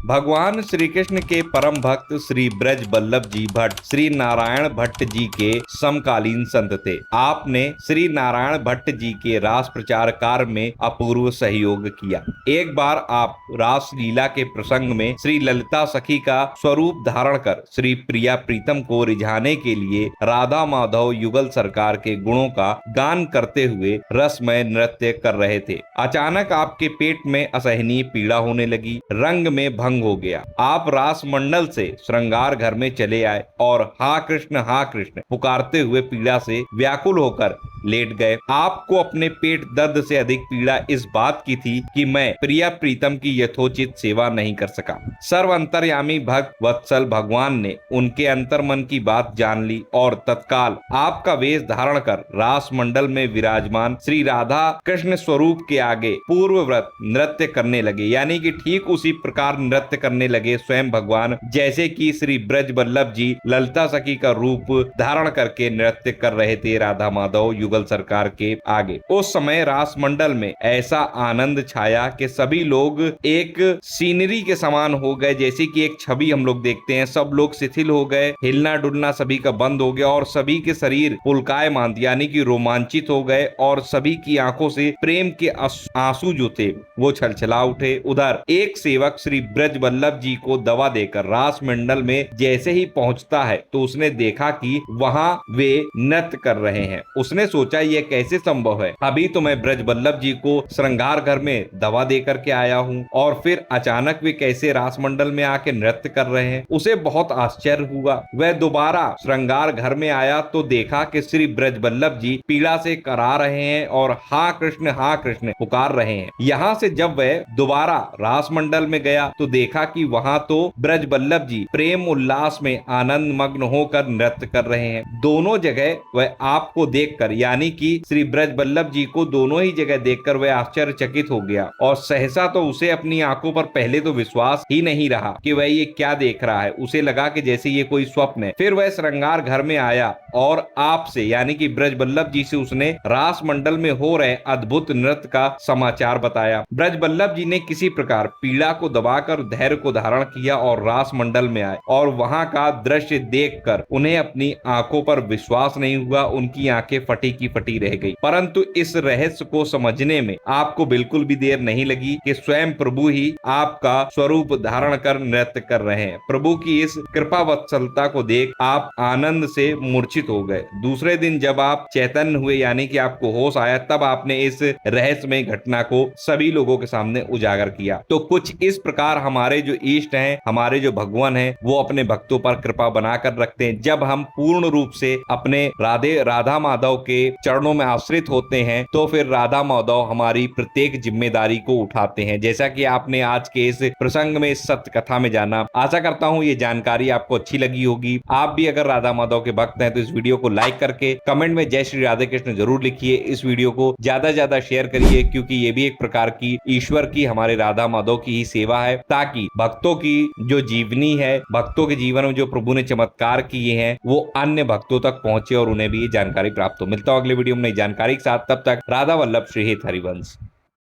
भगवान श्री कृष्ण के परम भक्त श्री ब्रज बल्लभ जी भट्ट श्री नारायण भट्ट जी के समकालीन संत थे। आपने श्री नारायण भट्ट जी के रास प्रचार कार्य में अपूर्व सहयोग किया। एक बार आप रास लीला के प्रसंग में श्री ललिता सखी का स्वरूप धारण कर श्री प्रिया प्रीतम को रिझाने के लिए राधा माधव युगल सरकार के गुणों का गान करते हुए रसमय नृत्य कर रहे थे। अचानक आपके पेट में असहनीय पीड़ा होने लगी, रंग में भंग हो गया। आप रास मंडल से श्रृंगार घर में चले आए और हा कृष्ण पुकारते हुए पीड़ा से व्याकुल होकर लेट गए। आपको अपने पेट दर्द से अधिक पीड़ा इस बात की थी कि मैं प्रिया प्रीतम की यथोचित सेवा नहीं कर सका। सर्व अंतर्यामी भक्त वत्सल भगवान ने उनके अंतर्मन की बात जान ली और तत्काल आपका वेश धारण कर रास मंडल में विराजमान श्री राधा कृष्ण स्वरूप के आगे पूर्वव्रत नृत्य करने लगे। यानी कि ठीक उसी प्रकार नृत्य करने लगे स्वयं भगवान, जैसे कि श्री ब्रज बल्लभ जी ललिता सखी का रूप धारण करके नृत्य कर रहे थे राधा माधव युगल सरकार के आगे। उस समय रास मंडल में ऐसा आनंद छाया कि सभी लोग एक सीनरी के समान हो गए, जैसे कि एक छवि हम लोग देखते हैं। सब लोग शिथिल हो गए, हिलना डुलना सभी का बंद हो गया और सभी के शरीर पुलकायमान यानी कि रोमांचित हो गए और सभी की आंखों से प्रेम के आंसू जो थे वो छलछला उठे। उधर एक सेवक श्री ब्रज बल्लभ जी को दवा देकर रास मंडल में जैसे ही पहुंचता है तो उसने देखा कि वहां वे नृत्य कर रहे हैं। उसने सोचा ये कैसे संभव है, अभी तो मैं ब्रज बल्लभ जी को श्रृंगार घर में दवा दे करके आया हूँ और फिर अचानक वे कैसे रास मंडल में आके नृत्य कर रहे हैं। उसे बहुत आश्चर्य हुआ। वह दोबारा श्रृंगार घर में आया तो देखा कि श्री ब्रज बल्लभ जी पीड़ा से करा रहे हैं और हा कृष्ण पुकार रहे हैं। यहाँ से जब वह दोबारा रास मंडल में गया तो देखा कि वहां तो ब्रज बल्लभ जी प्रेम उल्लास में आनंद मग्न होकर नृत्य कर रहे हैं। दोनों जगह वह आपको देखकर यानी कि श्री ब्रज बल्लभ जी को दोनों ही जगह देखकर वह आश्चर्यचकित हो गया और सहसा तो उसे अपनी आंखों पर पहले तो विश्वास ही नहीं रहा कि वह ये क्या देख रहा है। उसे लगा कि जैसे ये कोई स्वप्न है। फिर वह श्रृंगार घर में आया और आपसे यानी कि ब्रज बल्लभ जी से उसने रास मंडल में हो रहे अद्भुत नृत्य का समाचार बताया। ब्रज बल्लभ जी ने किसी प्रकार पीड़ा को दबाकर धैर्य को धारण किया और रास मंडल में आए और वहां का दृश्य देखकर उन्हें अपनी आंखों पर विश्वास नहीं हुआ। उनकी आंखें फटी की फटी रह गई। परंतु इस रहस्य को समझने में आपको बिल्कुल भी देर नहीं लगी कि स्वयं प्रभु ही आपका स्वरूप धारण कर नृत्य कर रहे हैं। प्रभु की इस कृपा वत्सलता को देख आप आनंद से मूर्छित हो गए। दूसरे दिन जब आप चैतन्य हुए यानी कि आपको होश आया, तब आपने इस रहस्यमय घटना को सभी लोगों के सामने उजागर किया। तो कुछ इस प्रकार हमारे जो इष्ट हैं, हमारे जो भगवान हैं, वो अपने भक्तों पर कृपा बनाकर रखते हैं। जब हम पूर्ण रूप से अपने राधा माधव के चरणों में आश्रित होते हैं तो फिर राधा माधव हमारी प्रत्येक जिम्मेदारी को उठाते हैं। जैसा कि आपने आज के इस प्रसंग में इस सत्य कथा में जाना, आशा करता हूं ये जानकारी आपको अच्छी लगी होगी। आप भी अगर राधा माधव के भक्त हैं तो इस वीडियो को लाइक करके कमेंट में जय श्री राधे कृष्ण जरूर लिखिए। इस वीडियो को ज्यादा से ज्यादा शेयर करिए क्योंकि ये भी एक प्रकार की ईश्वर की हमारे राधा माधव की ही सेवा है, ताकि भक्तों की जो जीवनी है, भक्तों के जीवन में जो प्रभु ने चमत्कार किए हैं वो अन्य भक्तों तक पहुंचे और उन्हें भी जानकारी प्राप्त हो। मिलता हूं अगले वीडियो में नई जानकारी के साथ। तब तक राधा वल्लभ श्री हित हरिवंश।